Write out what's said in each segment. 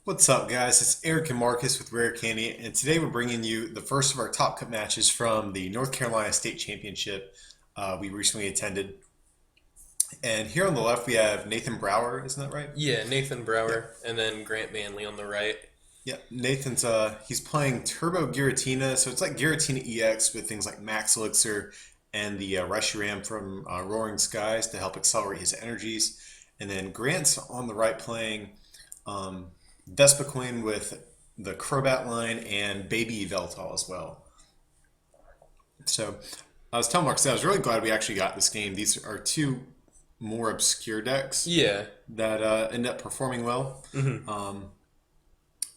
What's up, guys? It's Eric and Marcus with Rare Candy, and today we're bringing you the first of our Top Cut matches from the North Carolina State Championship we recently attended. And here on the left, we have Nathan Brower, isn't that right? Yeah, Nathan Yeah. Brower, and then Grant Manley on the right. Yeah, Nathan's he's playing Turbo Giratina, so it's like Giratina EX with things like Max Elixir and the Reshiram from Roaring Skies to help accelerate his energies. And then Grant's on the right playing um, Vespiquen with the Crobat line and Baby Yveltal as well. So I was telling Marcus I was really glad we actually got this game. These are two more obscure decks Yeah. that end up performing well. hmm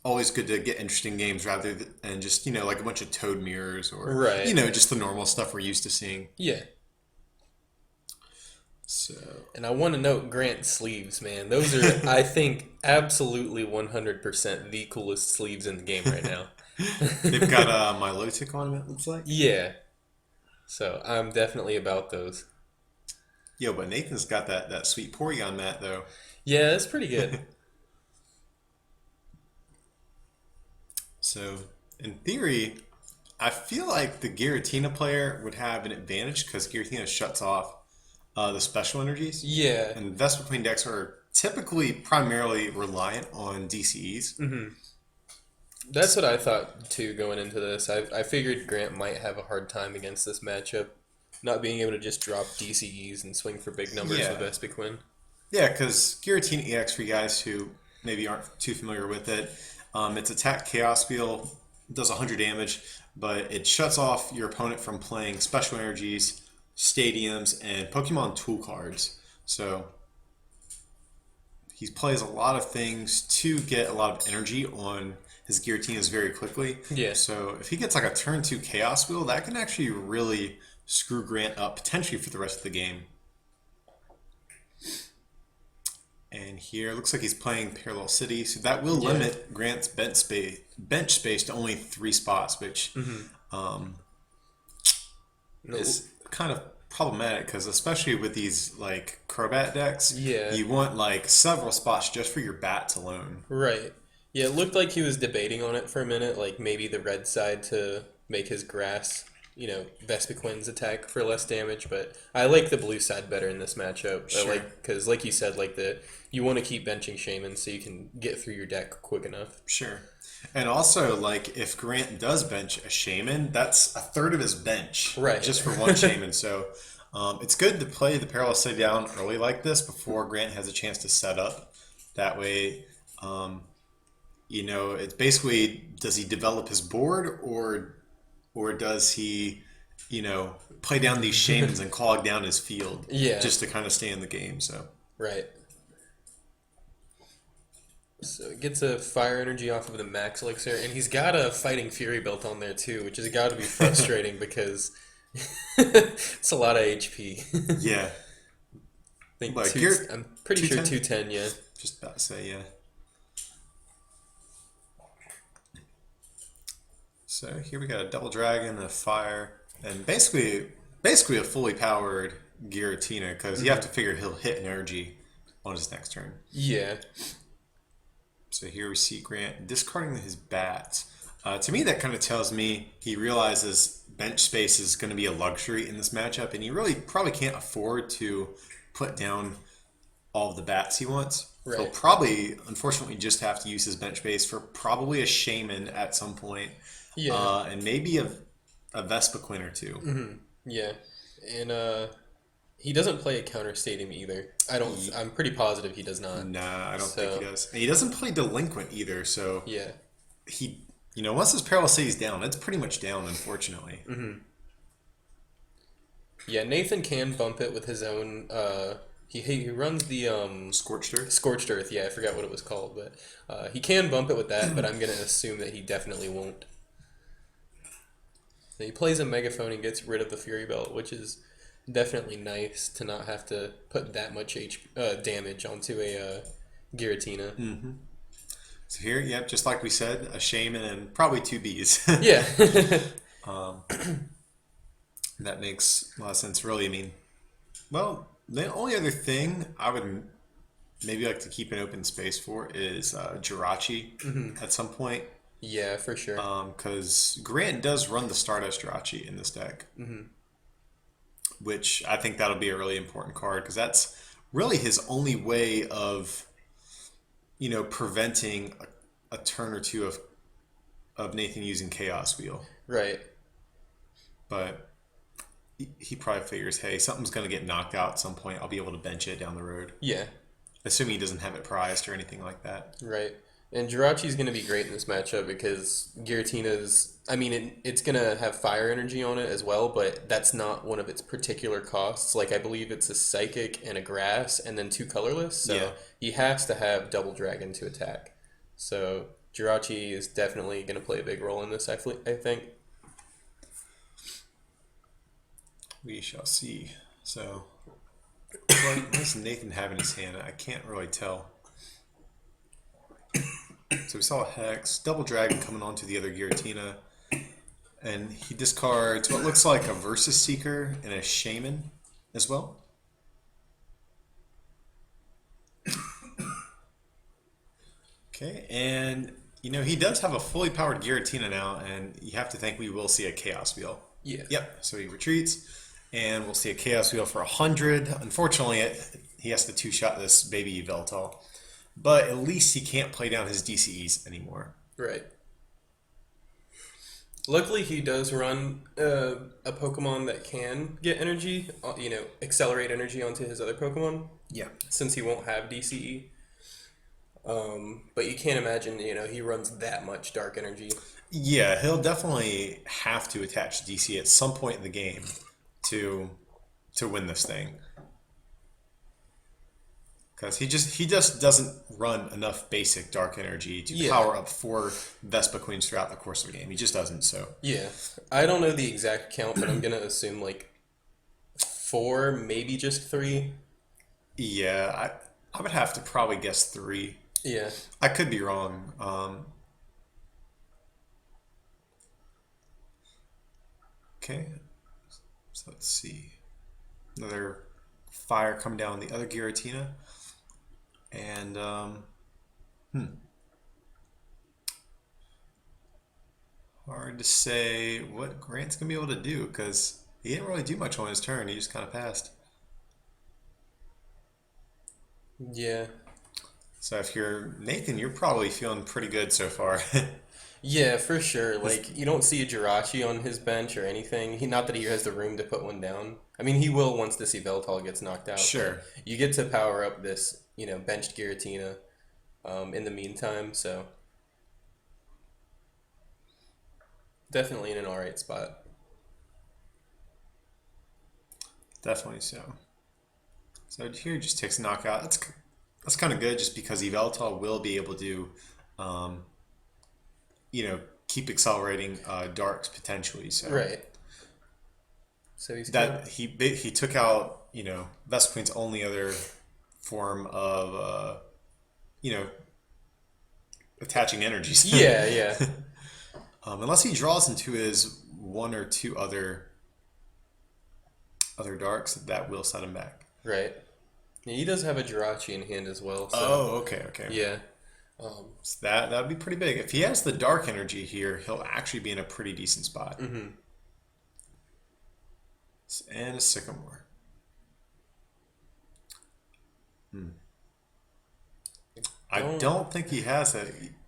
Always good to get interesting games rather than just, like a bunch of Toad mirrors or, Right. just the normal stuff we're used to seeing. Yeah. So, And I want to note Grant's sleeves, man. Those are, I think, absolutely 100% the coolest sleeves in the game right now. they've got Milotic on them, it looks like. Yeah. So I'm definitely about those. Yo, but Nathan's got that sweet Porygon mat, though. Yeah, that's pretty good. So, in theory, I feel like the Giratina player would have an advantage because Giratina shuts off the special energies. Yeah. And Vespiquen decks are typically primarily reliant on DCEs. That's what I thought too going into this. I figured Grant might have a hard time against this matchup, not being able to just drop DCEs and swing for big numbers Yeah. with Vespiquen. Yeah, because Giratina EX, for you guys who maybe aren't too familiar with it, its attack Chaos Wheel does 100 damage, but it shuts off your opponent from playing special energies, stadiums, and Pokemon tool cards. So he plays a lot of things to get a lot of energy on his Giratinas very quickly. Yeah. So if he gets like a turn 2 Chaos Wheel, that can actually really screw Grant up potentially for the rest of the game. And here, it looks like he's playing Parallel City, so that will Yeah. limit Grant's bench space to only 3 spots, which um, is kind of problematic because especially with these like Crobat decks, Yeah. you want like several spots just for your bats alone. Right. Yeah, it looked like he was debating on it for a minute, like maybe the red side to make his grass, Vespiquen's attack for less damage, but I like the blue side better in this matchup. Sure. Because like you said, you want to keep benching Shaman so you can get through your deck quick enough. Sure. And also, like, if Grant does bench a Shaman, that's a third of his bench Right. just for one Shaman. So it's good to play the Parallel City down early like this before Grant has a chance to set up. That way, it's basically, does he develop his board or does he, play down these Shamans and clog down his field Yeah. just to kind of stay in the game? So Right. So it gets a fire energy off of the Max Elixir, and he's got a Fighting Fury built on there too, which has got to be frustrating because it's a lot of HP. yeah, think like I'm pretty sure 210? 210, yeah. just about to say yeah. So here we got a double dragon, a fire, and basically a fully powered Giratina because you have to figure he'll hit energy on his next turn. Yeah. So here we see Grant discarding his bats. To me, that kind of tells me he realizes bench space is going to be a luxury in this matchup, and he really probably can't afford to put down all of the bats he wants. Right. He'll probably, unfortunately, just have to use his bench space for probably a Shaman at some point. Yeah. And maybe a Vespiquen or two. Yeah. And he doesn't play a counter stadium either. I'm pretty positive he does not. Nah, I don't So- think he does. And he doesn't play Delinquent either, so Yeah. he, once his Parallel City's down, it's pretty much down, unfortunately. Yeah, Nathan can bump it with his own he runs the Scorched Earth? Scorched Earth, yeah, I forgot what it was called, but he can bump it with that, but I'm gonna assume that he definitely won't. So he plays a Megaphone and gets rid of the Fury Belt, which is definitely nice to not have to put that much damage onto a Giratina. So here, yep, just like we said, a Shaman and probably 2 bees. Yeah. That makes a lot of sense, really. I mean, well, the only other thing I would maybe like to keep an open space for is Jirachi at some point. Yeah, for sure. Because Grant does run the Stardust Jirachi in this deck, which I think that'll be a really important card because that's really his only way of, preventing a turn or two of Nathan using Chaos Wheel. Right. But he probably figures, hey, something's going to get knocked out at some point. I'll be able to bench it down the road. Yeah. Assuming he doesn't have it prized or anything like that. Right. And Jirachi's going to be great in this matchup because Giratina's, I mean, it's going to have fire energy on it as well, but that's not one of its particular costs. Like, I believe it's a psychic and a grass and then 2 colorless. So Yeah. he has to have double dragon to attack. So Jirachi is definitely going to play a big role in this, I think. We shall see. So, what does Nathan have in his hand? I can't really tell. So we saw a Hex, Double Dragon coming onto the other Giratina, and he discards what looks like a Versus Seeker and a Shaman as well. Okay, and he does have a fully powered Giratina now, and you have to think we will see a Chaos Wheel. Yeah. Yep, so he retreats, and we'll see a Chaos Wheel for 100. Unfortunately, he has to 2-shot this baby Yveltal. But at least he can't play down his DCEs anymore. Right. Luckily, he does run a Pokemon that can get energy, accelerate energy onto his other Pokemon, Yeah. since he won't have DCE. But you can't imagine, he runs that much dark energy. Yeah, he'll definitely have to attach DC at some point in the game to win this thing. Because he just doesn't run enough basic dark energy to power up 4 Vespiquens throughout the course of the game. He just doesn't. So Yeah, I don't know the exact count, but I'm gonna assume like 4, maybe just 3. yeah, I would have to probably guess 3. Yeah, I could be wrong. Okay, so let's see. Another fire come down the other Giratina. And, hard to say what Grant's going to be able to do because he didn't really do much on his turn. He just kind of passed. yeah, So if you're Nathan, you're probably feeling pretty good so far. yeah, for sure. Like you don't see a Jirachi on his bench or anything. Not that he has the room to put one down. I mean, he will once this Yveltal gets knocked out. Sure. You get to power up this, benched Giratina in the meantime, so definitely in an alright spot. Definitely so. So here just takes a knockout. That's kind of good just because Yveltal will be able to, keep accelerating darks potentially. So Right. So he's that he took out Vespiquen's only other form of attaching energies. Yeah, yeah. Unless he draws into his 1 or 2 other darks, that will set him back. Right. Yeah, he does have a Jirachi in hand as well. So, Oh, okay. yeah. So that would be pretty big. If he has the dark energy here, he'll actually be in a pretty decent spot. Mm-hmm. And a Sycamore. I don't think he has a...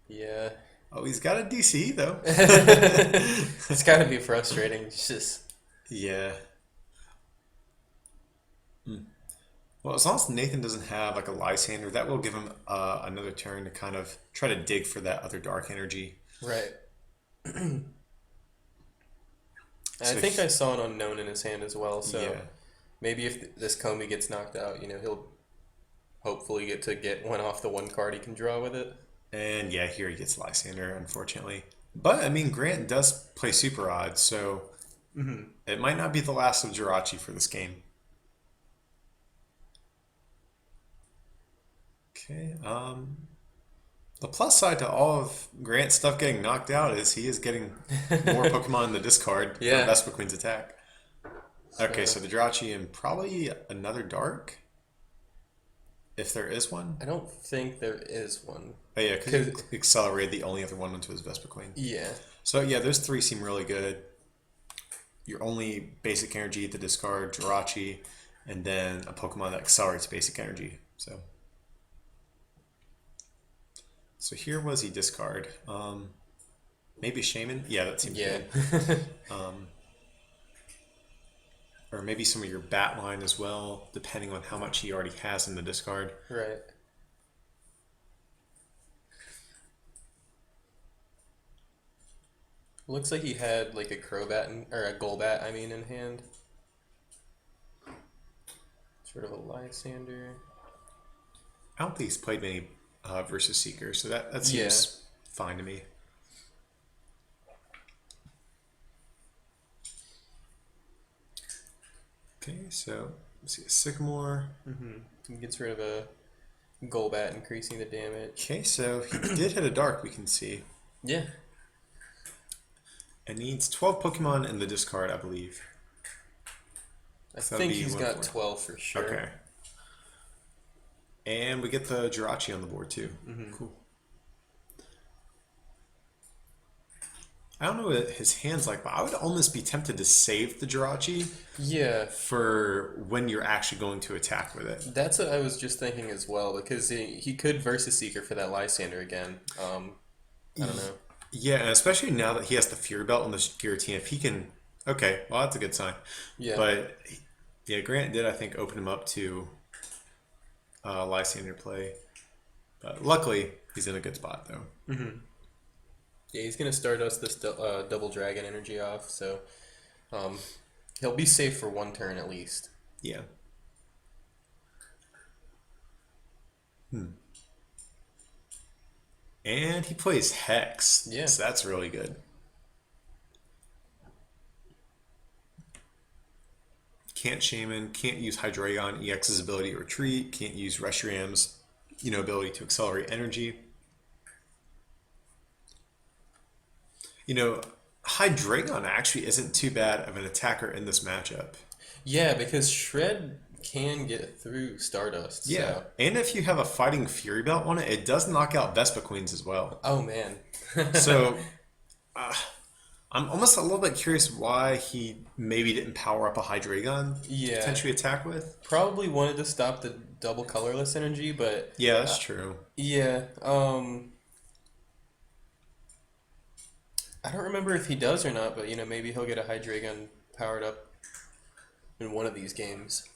Yeah. Oh, he's got a DC, though. It's got to be frustrating. It's just... Yeah. Well, as long as Nathan doesn't have like a Lysander, that will give him another turn to kind of try to dig for that other dark energy. Right. I So think I saw an unknown in his hand as well, so yeah. maybe if this Comey gets knocked out, he'll hopefully get to get one off the one card he can draw with it. And yeah, here he gets Lysander, unfortunately. But I mean, Grant does play Super Odd, so it might not be the last of Jirachi for this game. Okay. The plus side to all of Grant's stuff getting knocked out is he is getting more Pokemon in the discard for Yeah. Vespiquen's attack. Okay, so the Jirachi and probably another Dark. if there is one. I don't think there is one. Oh yeah, because Cause you accelerated the only other one into his Vespiquen. yeah, So yeah, those three seem really good. Your only basic energy to discard Jirachi, and then a Pokemon that accelerates basic energy. So here was he discard. Maybe Shaman. Yeah, that seems yeah, good. Or maybe some of your bat line as well, depending on how much he already has in the discard. right. Looks like he had like a Crobat or a Golbat, I mean, in hand. Sort of a Lysander. I don't think he's played many versus Seeker, so that Yeah. seems fine to me. Okay, so let's see a Sycamore. He gets rid of a Golbat, increasing the damage. Okay, so he did hit a Dark, we can see. Yeah. It needs 12 Pokemon in the discard, I believe. I So that'd think be he's one got for it. 12 for sure. Okay. And we get the Jirachi on the board too. Cool. I don't know what his hand's like, but I would almost be tempted to save the Jirachi Yeah. for when you're actually going to attack with it. That's what I was just thinking as well, because he could Versus Seeker for that Lysander again. I don't know. Yeah, and especially now that he has the Fury Belt on this Giratina, if he can. Okay, well, that's a good sign. Yeah. But yeah, Grant did, I think, open him up to Lysander play. But luckily, he's in a good spot, though. Yeah, he's gonna start us this double dragon energy off, so he'll be safe for one turn at least. Yeah. And he plays Hex. Yeah. So that's really good. Can't Shaman, can't use Hydreigon EX's ability to retreat, can't use Reshiram's, ability to accelerate energy. Hydreigon actually isn't too bad of an attacker in this matchup. Yeah, because Shred can get through Stardust. Yeah, So. and if you have a Fighting Fury Belt on it, it does knock out Vespiquens as well. Oh man. So I'm almost a little bit curious why he maybe didn't power up a Hydreigon to Yeah. potentially attack with. Probably wanted to stop the double colorless energy, but Yeah, that's true. yeah. I don't remember if he does or not, but maybe he'll get a Hydreigon powered up in one of these games.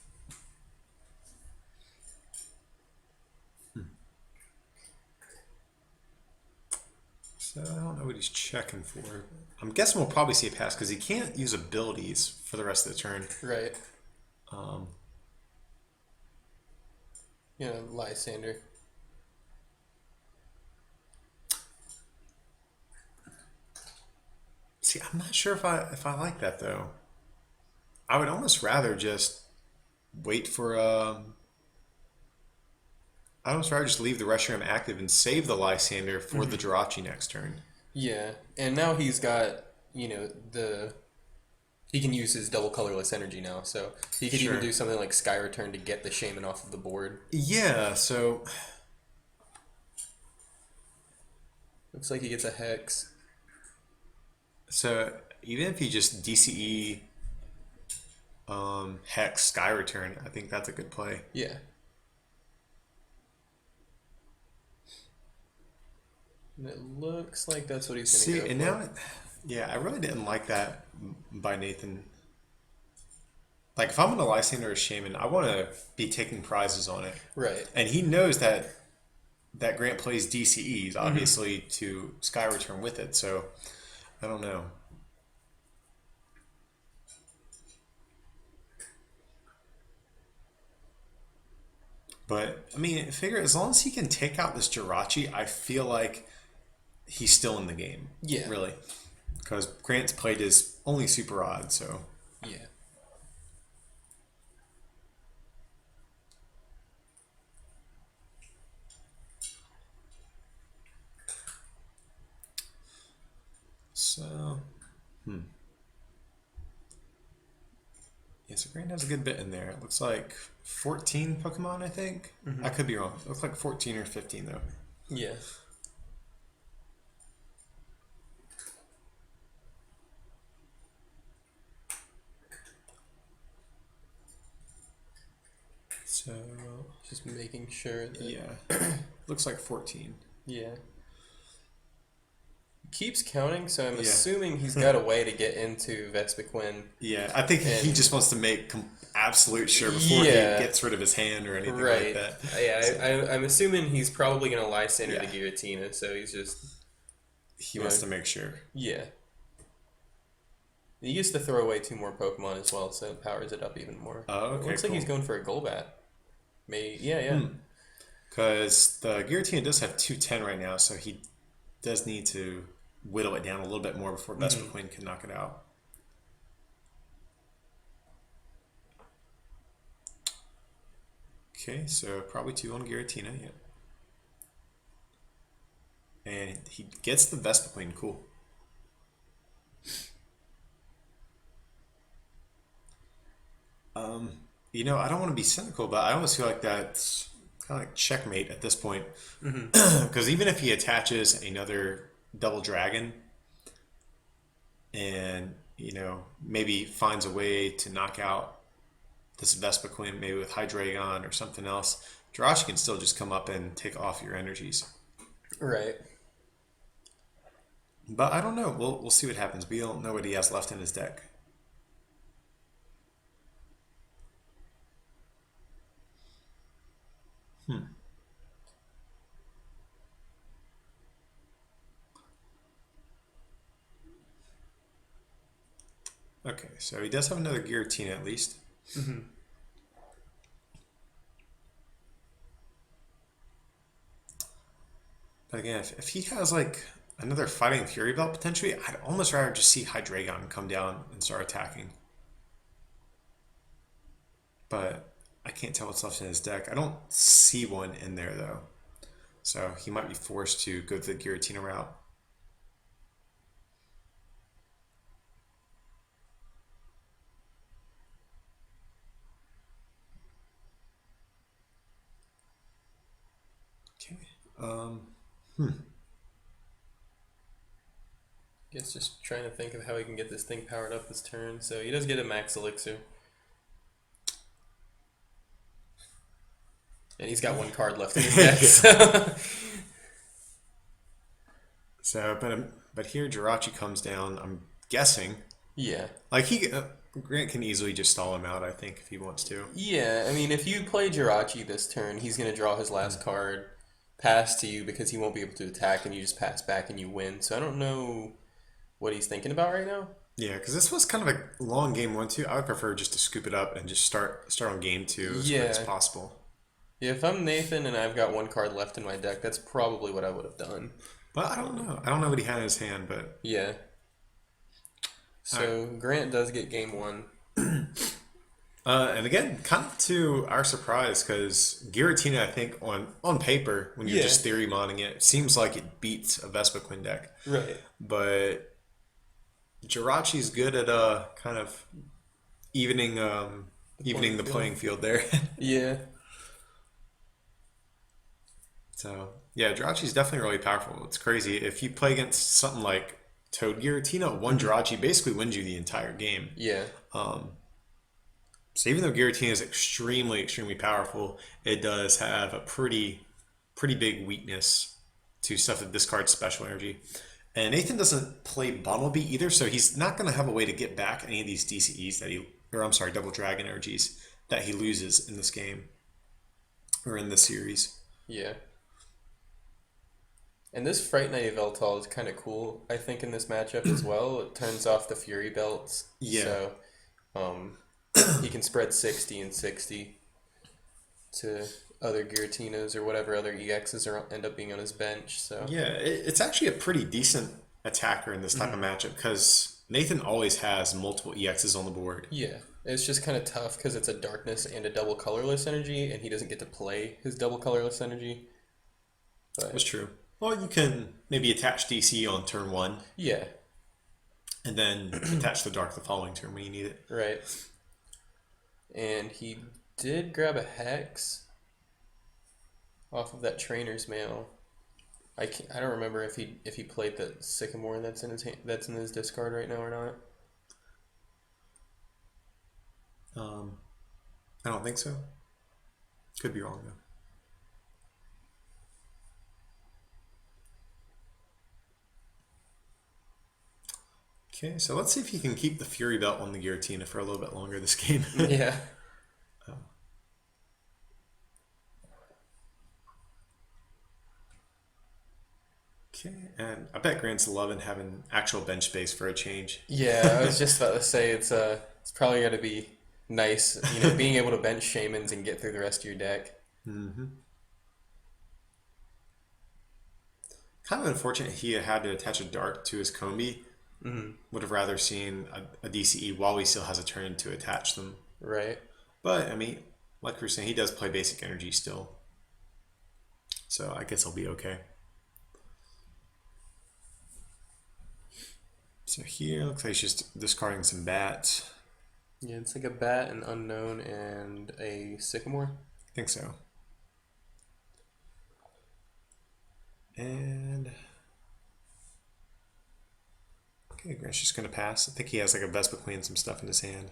So I don't know what he's checking for. I'm guessing we'll probably see a pass because he can't use abilities for the rest of the turn. Right. Um, Lysander. See, I'm not sure if I like that though. I would almost rather just wait for I'd almost rather just leave the Reshiram active and save the Lysander for the Jirachi next turn. Yeah, and now he's got he can use his double colorless energy now, so he could even Sure. do something like Sky Return to get the Shaman off of the board. Yeah, so Looks like he gets a Hex. even if he just DCE Hex Sky Return, I think that's a good play. Yeah. And it looks like that's what he's gonna See, go and for. now, yeah, I really didn't like that by Nathan. Like, if I'm on a Lysander or Shaman, I want to be taking prizes on it. Right. And he knows that Grant plays DCEs, obviously, to Sky Return with it, so I don't know. But, I mean, figure as long as he can take out this Jirachi, I feel like he's still in the game. Yeah. Really. Because Grant's played is only super odd, so. Yeah. So, yeah, Yeah, so Grant has a good bit in there. It looks like 14 Pokemon, I think. I could be wrong. It looks like 14 or 15, though. Yeah. So, Just making sure that. yeah. Looks like 14. Yeah. Keeps counting, so I'm Yeah. assuming he's got a way to get into Vespiquen. Yeah, I think he And just wants to make absolute sure before he yeah, gets rid of his hand or anything like right. that. Yeah, So, I'm assuming he's probably gonna Lysander the yeah, Giratina, so he's just he you wants know to make sure. yeah. He used to throw away 2 more Pokemon as well, so it powers it up even more. Oh, It okay, looks like cool. he's going for a Golbat. Yeah. Because the Giratina does have 210 right now, so he does need to whittle it down a little bit more before Vespiquen can knock it out. Okay, so probably 2 on Giratina, yeah. And he gets the Vespiquen, cool. I don't want to be cynical, but I almost feel like that's kind of like checkmate at this point. Because even if he attaches another double dragon and, maybe finds a way to knock out this Vespiquen, maybe with Hydreigon or something else, Jirachi can still just come up and take off your energies. Right. But I don't know. We'll see what happens. We don't know what he has left in his deck. Okay, so he does have another Giratina at least. But again, if he has like another Fighting Fury belt potentially, I'd almost rather just see Hydreigon come down and start attacking. But I can't tell what's left in his deck. I don't see one in there though. So he might be forced to go the Giratina route. Okay. Guess just trying to think of how he can get this thing powered up this turn. So he does get a Max Elixir. And he's got 1 card left in his deck. But here Jirachi comes down. I'm guessing Yeah. like Grant can easily just stall him out. I think if he wants to. Yeah, I mean, if you play Jirachi this turn, he's going to draw his last card, pass to you because he won't be able to attack, and you just pass back and you win. So I don't know what he's thinking about right now. Yeah, because this was kind of a long game 1-2. I would prefer just to scoop it up and just start on game 2 as quick as Yeah. possible. Yeah, if I'm Nathan and I've got 1 card left in my deck, that's probably what I would have done. But I don't know. I don't know what he had in his hand, but Yeah. So Grant does get game 1. and again, kind of to our surprise, because Giratina, I think on paper, when you're Yeah. just theory modding it, seems like it beats a Vespiquen deck. Right. But Jirachi's good at kind of evening the playing field there. Yeah. So yeah, Jirachi's definitely really powerful. It's crazy. If you play against something like Toad Giratina, one Jirachi basically wins you the entire game. Yeah. So even though Giratina is extremely, extremely powerful, it does have a pretty big weakness to stuff that discards special energy. And Nathan doesn't play Bumblebee either, so he's not going to have a way to get back any of these DCEs Double Dragon energies that he loses in this game or in this series. Yeah. And this Fright Night Yveltal is kind of cool, I think, in this matchup as well. It turns off the Fury Belts. Yeah. So he can spread 60 and 60 to other Giratinas or whatever other EXs end up being on his bench. So Yeah, it's actually a pretty decent attacker in this type of matchup because Nathan always has multiple EXs on the board. yeah, it's just kind of tough because it's a darkness and a double colorless energy, and he doesn't get to play his double colorless energy. But That's true. Well, you can maybe attach DC on turn 1 yeah, and then attach the Dark the following turn when you need it. right. And he did grab a Hex off of that trainer's mail. I don't remember if he played the Sycamore that's in his that's in his discard right now or not. Um, I don't think so. Could be wrong though. Okay, so let's see if he can keep the Fury Belt on the Giratina for a little bit longer this game. Yeah. Okay, and I bet Grant's loving having actual bench space for a change. Yeah, I was just about to say it's probably got to be nice, being able to bench shamans and get through the rest of your deck. Kind of unfortunate he had to attach a dart to his Combi. Would have rather seen a DCE while he still has a turn to attach them. Right. But, I mean, like we were saying, he does play basic energy still. So I guess he'll be okay. So here, looks like he's just discarding some bats. Yeah, it's like a bat, an unknown, and a sycamore. I think so. And okay, Grant's just gonna pass. I think he has like a Vespiquen and some stuff in his hand.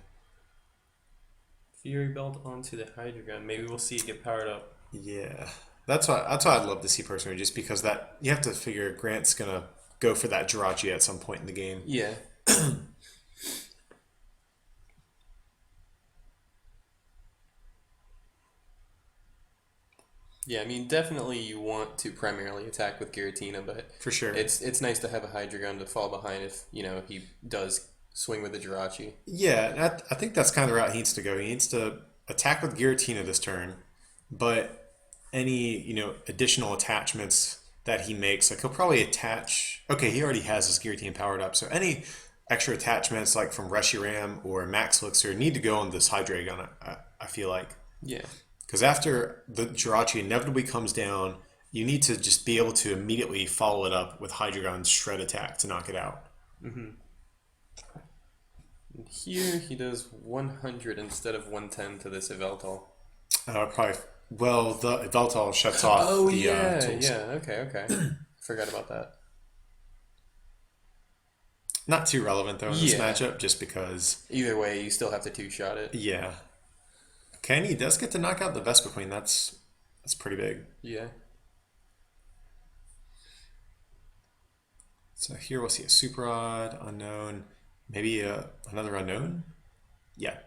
Fury Belt onto the Hydro Gun. Maybe we'll see it get powered up. Yeah, that's what I'd love to see personally, just because that you have to figure Grant's gonna go for that Jirachi at some point in the game. Yeah. Yeah, I mean, definitely you want to primarily attack with Giratina, but For sure. it's nice to have a Hydro Gun to fall behind if, he does swing with the Jirachi. Yeah, I think that's kind of the route he needs to go. He needs to attack with Giratina this turn, but any additional attachments that he makes, like he'll probably attach. Okay, he already has his Giratina powered up, so any extra attachments like from Reshiram or Max Elixir need to go on this Hydro Gun. I feel like Yeah. because after the Jirachi inevitably comes down, you need to just be able to immediately follow it up with Hydro Gun's Shred Attack to knock it out. And here he does 100 instead of 110 to this Yveltal. Probably. Well, the Yveltal shuts off Oh the yeah, tools. yeah. Okay. Forgot about that. Not too relevant though in this Yeah. matchup, just because. Either way, you still have to two-shot it. Yeah. Okay, and he does get to knock out the Vespiquen. That's pretty big. Yeah. So here we'll see a Super Odd, Unknown, maybe another Unknown. Yeah.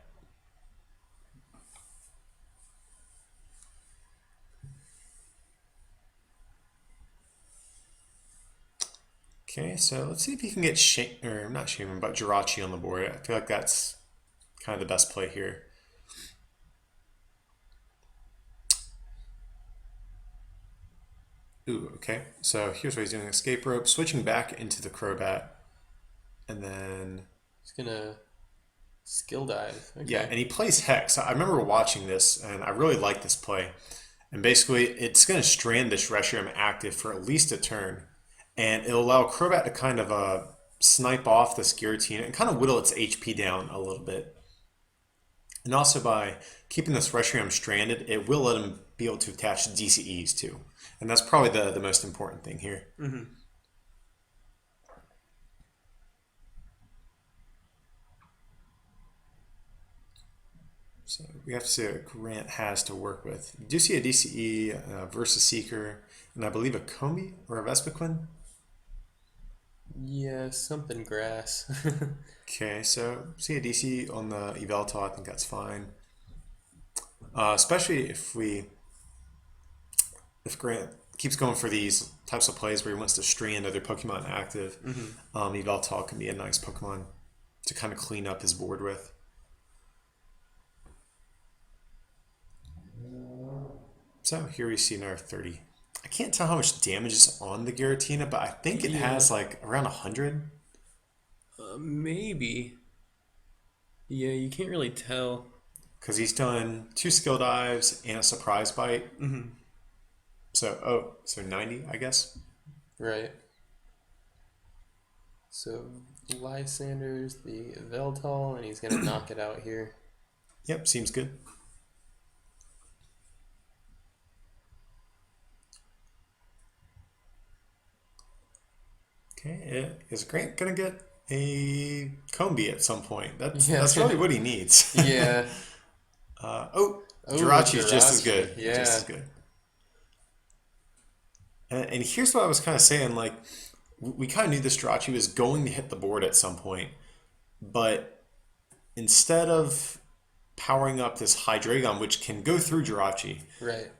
Okay, so let's see if he can get or not Shaman, but Jirachi on the board. I feel like that's kind of the best play here. Ooh, okay. So here's what he's doing: escape rope, switching back into the Crobat, and then He's gonna skill dive. yeah, Okay. and he plays Hex. I remember watching this, and I really like this play. And basically, it's going to strand this Reshiram active for at least a turn, and it'll allow Crobat to kind of snipe off this Giratina and kind of whittle its HP down a little bit. And also by keeping this Reshiram stranded, it will let him be able to attach DCEs too. And that's probably the most important thing here. So we have to see what Grant has to work with. You do see a DCE, Versus Seeker, and I believe a Combi or a Vespiquen. Yeah, something grass. Okay, so see a DC on the Yveltal, I think that's fine. Especially if Grant keeps going for these types of plays where he wants to strand other Pokemon active, Yveltal can be a nice Pokemon to kind of clean up his board with. So here we see another 30. I can't tell how much damage is on the Giratina, but I think it Yeah. has like around 100. Maybe. Yeah, you can't really tell. Because he's done 2 skill dives and a surprise bite. So 90, I guess. Right. So Lysander's the Yveltal, and he's gonna knock it out here. Yep, seems good. Okay, is Grant gonna get a Combi at some point? Yeah. That's really what he needs. Yeah. Oh, Oh, Jirachi's just as Jirachi. good. Just Yeah. as good. And here's what I was kind of saying, like, we kind of knew this Jirachi was going to hit the board at some point, but instead of powering up this Hydreigon, which can go through Jirachi, Right.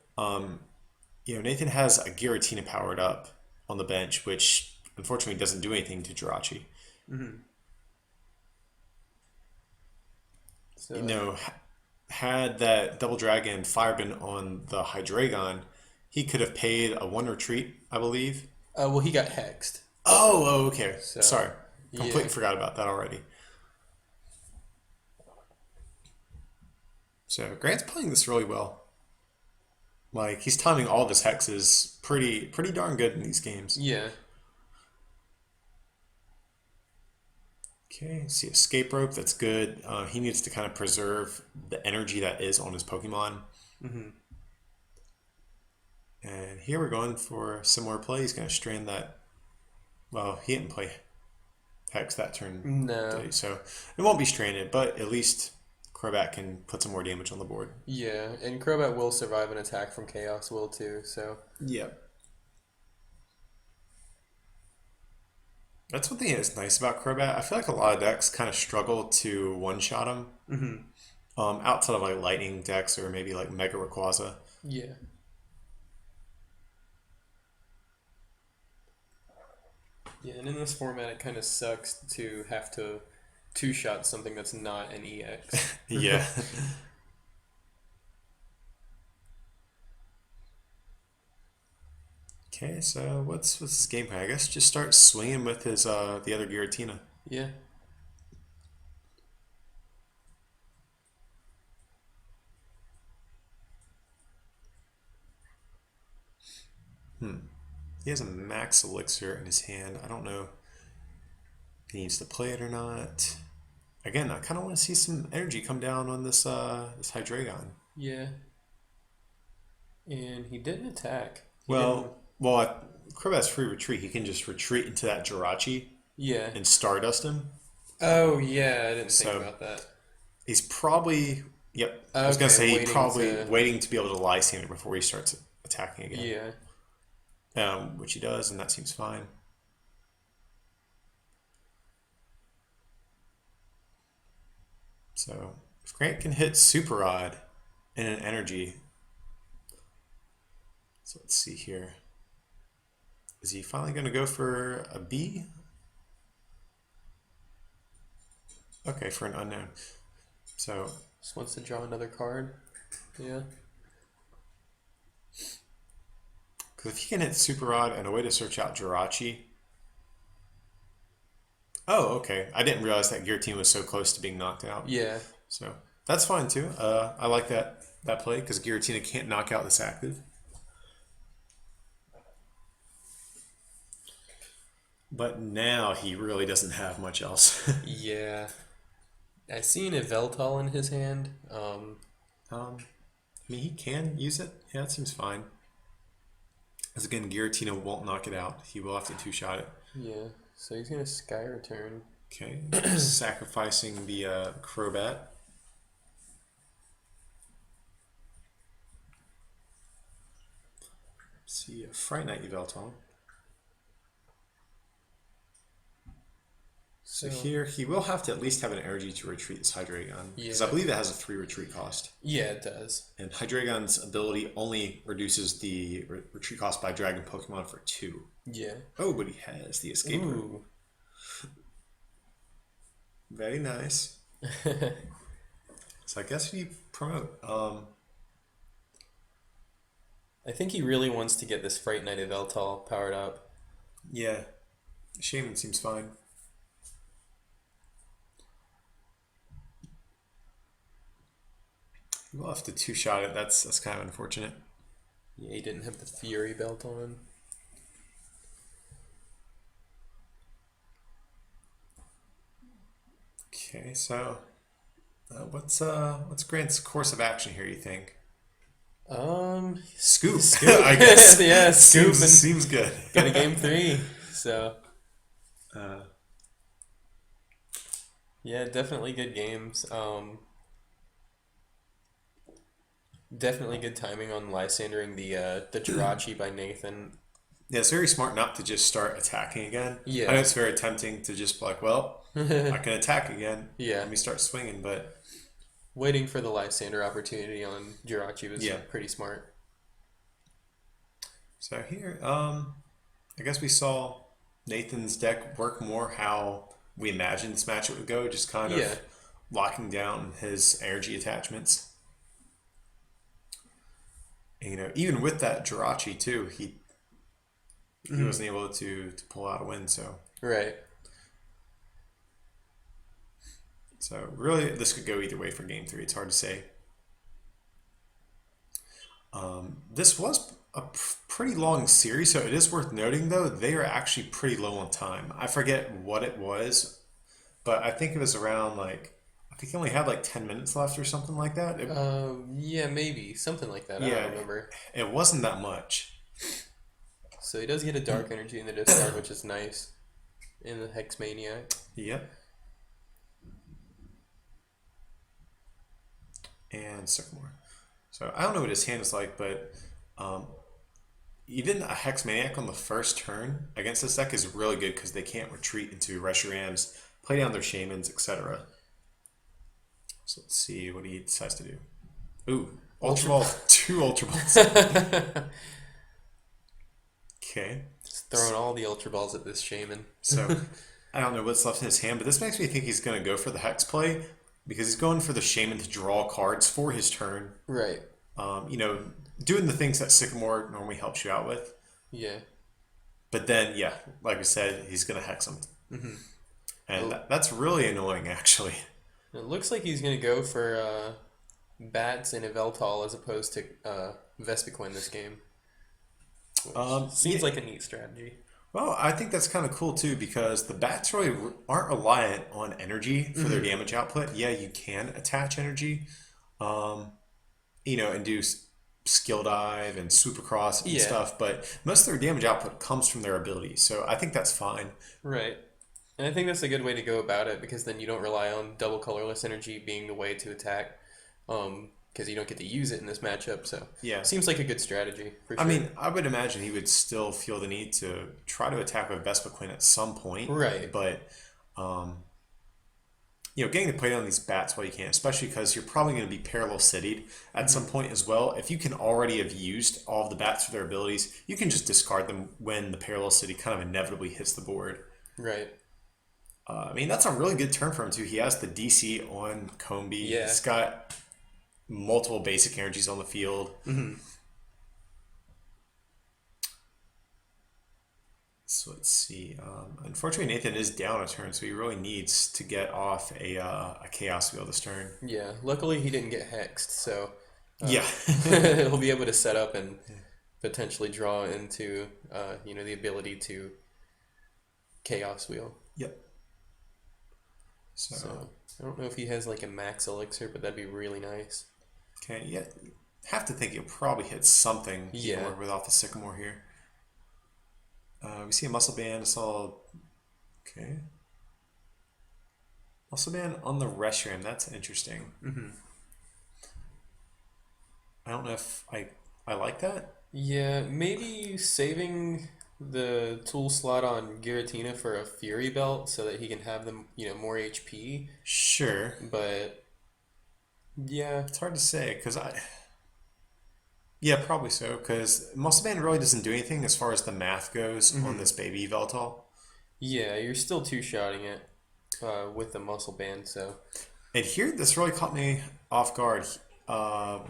Nathan has a Giratina powered up on the bench, which unfortunately doesn't do anything to Jirachi. Hmm. You So, know, had that Double Dragon Fire been on the Hydreigon, he could have paid a one retreat, I believe. well, he got hexed. Oh, okay. So, Sorry. yeah. Completely forgot about that already. So Grant's playing this really well. Like he's timing all of his hexes pretty darn good in these games. Yeah. Okay, see escape rope. That's good. He needs to kind of preserve the energy that is on his Pokemon. Hmm. And here we're going for similar play. He's going to strand that. Well, he didn't play hex that turn, did No. he? So it won't be stranded, but at least Crobat can put some more damage on the board. Yeah. And Crobat will survive an attack from Chaos Will too. So, Yep. That's one thing that's nice about Crobat. I feel like a lot of decks kind of struggle to one-shot him. hmm, Outside of like lightning decks or maybe like Mega Rayquaza. yeah. Yeah. And in this format, it kind of sucks to have to two-shot something that's not an EX. Yeah. Okay, so what's his game plan? I guess just start swinging with his the other Giratina. Yeah. He has a Max Elixir in his hand. I don't know if he needs to play it or not. Again, I kind of want to see some energy come down on this Hydreigon. Yeah. And he didn't attack. He didn't. Well, Crobat's free retreat. He can just retreat into that Jirachi Yeah. and Stardust him. Oh, yeah. I didn't think So about that. he's probably, yep. I was gonna Okay, say he's waiting probably to. waiting to be able to Lysander it before he starts attacking again, Yeah. which he does, and that seems fine. So if Grant can hit Super Rod in an energy, so let's see here. Is he finally going to go for a B? Okay, for an unknown. So Just wants to draw another card. Yeah. because if he can hit Super Rod and a way to search out Jirachi. Oh, okay. I didn't realize that Giratina was so close to being knocked out. Yeah. So that's fine too. I like that play because Giratina can't knock out this active. But now he really doesn't have much else. Yeah. I seen Yveltal in his hand. I mean, he can use it. Yeah, that seems fine. As again, Giratina won't knock it out. He will have to two-shot it. Yeah. So he's gonna Sky Return. Okay, sacrificing the Crobat. Let's see, Fright Night Yveltal. So here he will have to at least have an energy to retreat this Hydreigon because I Yeah. believe it has a 3 retreat cost. Yeah, it does. And Hydreigon's ability only reduces the retreat cost by Dragon Pokemon for 2. Yeah. Oh, but he has the escape rope. Ooh. Very nice. So I guess we promote. I think he really wants to get this Fright Night Yveltal powered up. Yeah, Shaman seems fine. We'll have to two-shot it. That's kind of unfortunate. Yeah, he didn't have the Fury belt on. Okay, so What's Grant's course of action here, you think? Scoop, Scoop. I guess. Yeah, Scoop and Seems good. go to game three. So uh, yeah, definitely good games. Definitely good timing on Lysandering the Jirachi by Nathan. yeah, it's very smart not to just start attacking again. I know Yeah. it's very tempting to just be like, well, I can attack again. Yeah. Let me start swinging, but Waiting for the Lysander opportunity on Jirachi was yeah. pretty smart. So here, I guess we saw Nathan's deck work more how we imagined this matchup would go, just kind Yeah. of locking down his energy attachments. And, even with that Jirachi too, he Hmm. wasn't able to pull out a win. Right. So really, this could go either way for game three. It's hard to say. This was a pretty long series, so it is worth noting though they are actually pretty low on time. I forget what it was, but I think it was around like I think he only had like 10 minutes left or something like that. Yeah, maybe something like that. I don't Yeah, remember. it wasn't that much. So he does get a dark energy in the discard, which is nice in the Hex Maniac. Yep. And Sycamore. So I don't know what his hand is like, but um, even a Hex Maniac on the first turn against this deck is really good because they can't retreat into Reshirams, play down their Shamans, etc. So let's see what he decides to do. Ooh, Ultra Ultra. Ball, two Ultra Balls. Okay. Just throwing all the Ultra Balls at this Shaman. So I don't know what's left in his hand, but this makes me think he's going to go for the Hex play because he's going for the Shaman to draw cards for his turn. Right. Doing the things that Sycamore normally helps you out with. Yeah. But then, yeah, like we said, he's going to Hex him. Hmm. And Well, that's really annoying, actually. it looks like he's gonna go for Bats and Yveltal as opposed to Vespiquen this game, which Yeah, seems like a neat strategy. well, I think that's kind of cool too because the bats really aren't reliant on energy for their Hmm. damage output. Yeah, you can attach energy, um, and do skill dive and swoop across and Yeah. stuff, but most of their damage output comes from their abilities. So I think that's fine. Right. And I think that's a good way to go about it because then you don't rely on double colorless energy being the way to attack, because you don't get to use it in this matchup. So Yeah. seems like a good strategy for I sure. mean, I would imagine he would still feel the need to try to attack with Vespiquen at some point, Right. but um, getting to play on these bats while you can, especially because you're probably going to be parallel citied at some Hmm. point as well. If you can already have used all of the bats for their abilities, you can just discard them when the parallel city kind of inevitably hits the board. Right. I mean, that's a really good turn for him too. He has the DC on Combi. Yeah. He's got multiple basic energies on the field. Hmm. So let's see. Unfortunately, Nathan is down a turn, so he really needs to get off a Chaos Wheel this turn. Yeah. Luckily, he didn't get hexed, so Yeah. he'll be able to set up and potentially draw into the ability to Chaos Wheel. Yep. So, So I don't know if he has like a Max Elixir, but that'd be really nice. okay, yeah. Have to think he'll probably hit something Yeah. more without the Sycamore here. We see a Muscle Band. It's all okay. Muscle Band on the Reshiram. That's interesting. Hmm. I don't know if I like that. Yeah, maybe saving the tool slot on Giratina for a Fury Belt so that he can have them, more HP. Sure. But yeah, It's hard to say because yeah, probably so because Muscle Band really doesn't do anything as far as the math goes on hmm this baby Yveltal. yeah, you're still two-shotting it with the muscle band. So And here, this really caught me off guard. Uh,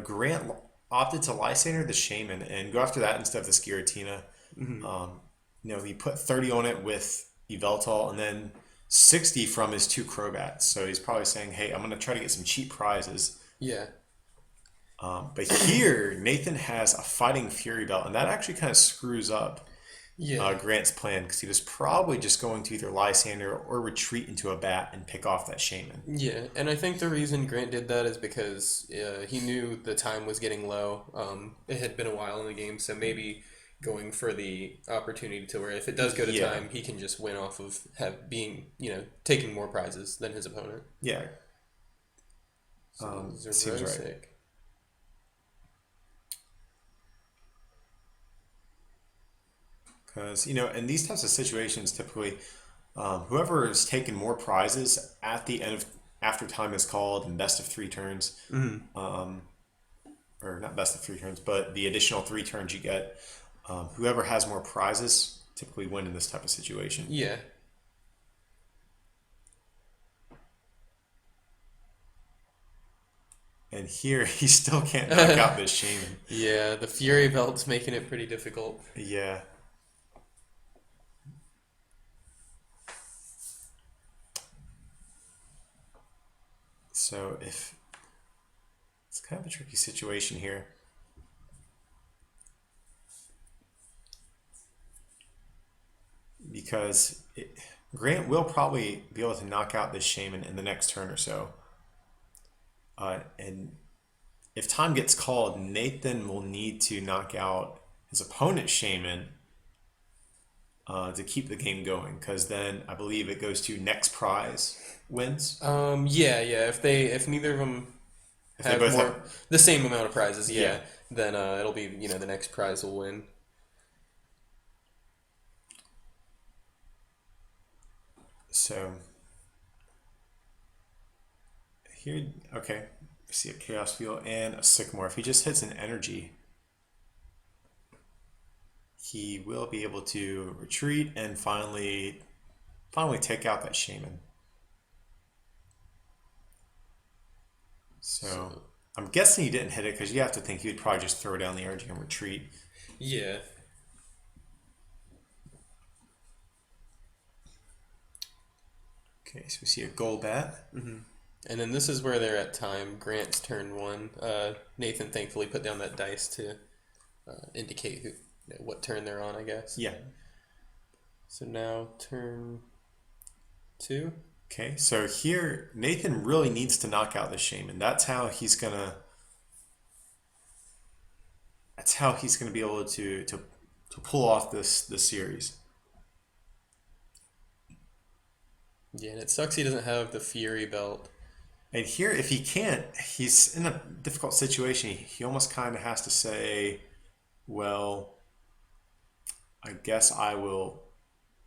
Grant opted to Lysander the Shaman and go after that instead of this Giratina. mhm. He put 30 on it with Yveltal and then 60 from his two Crobats. So he's probably saying, hey, I'm going to try to get some cheap prizes. Yeah, But here, Nathan has a Fighting Fury Belt, and that actually kind of screws up. Yeah. Grant's plan because he was probably just going to either Lysander or retreat into a bat and pick off that Shaman. Yeah, and I think the reason Grant did that is because he knew the time was getting low. It had been a while in the game, so maybe going for the opportunity to where if it does go to Yeah, time, he can just win off of have being taking more prizes than his opponent. yeah, So seems right. Zerosic. Because, in these types of situations, typically, whoever is taking more prizes at the end of after time is called and best of three turns, Hmm. or not best of three turns, but the additional three turns you get, whoever has more prizes typically win in this type of situation. Yeah, And here, he still can't knock out this Shaman. yeah. The Fury Belt's making it pretty difficult. Yeah. So if it's kind of a tricky situation here because Grant will probably be able to knock out this Shaman in the next turn or so. And if time gets called, Nathan will need to knock out his opponent's Shaman to keep the game going because then I believe it goes to next prize wins. Yeah, yeah. If neither of them If they have both have, more the same amount of prizes, yeah. yeah, then it'll be the next prize will win. So here, okay, we see a Chaos Wheel and a Sycamore. If he just hits an energy, he will be able to retreat and finally take out that Shaman. So So I'm guessing he didn't hit it because you have to think he would probably just throw down the energy and retreat. yeah, Okay, so we see a Golbat. and then this is where they're at time. Grant's turn one. Nathan thankfully put down that dice to indicate what turn they're on, I guess. Yeah. So now turn two. Okay, so here Nathan really needs to knock out the Shaman. That's how he's gonna be able to pull off this series. Yeah, and it sucks he doesn't have the Fury Belt. And here, if he can't, he's in a difficult situation. He almost kind of has to say, "Well, I guess I will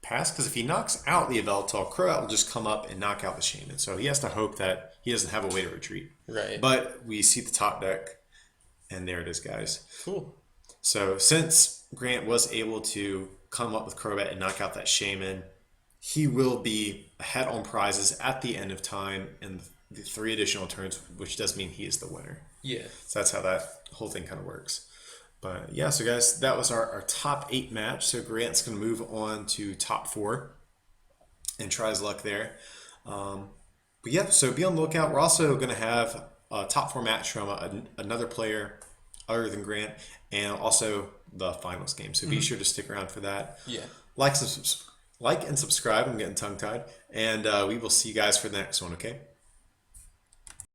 pass." Because if he knocks out the Yveltal, Crobat will just come up and knock out the Shaman. So he has to hope that he doesn't have a way to retreat. Right. But we see the top deck, and there it is, guys. Cool. So since Grant was able to come up with Crobat and knock out that Shaman, he will be ahead on prizes at the end of time in the three additional turns, which does mean he is the winner. Yeah. So that's how that whole thing kind of works. But yeah, so guys, that was our top 8 match. So Grant's going to move on to top 4 and try his luck there. But yeah, so be on the lookout. We're also going to have a top 4 match from another player other than Grant and also the finals game. So be sure to stick around for that. Yeah. Like and subscribe. I'm getting tongue tied. And we will see you guys for the next one, okay?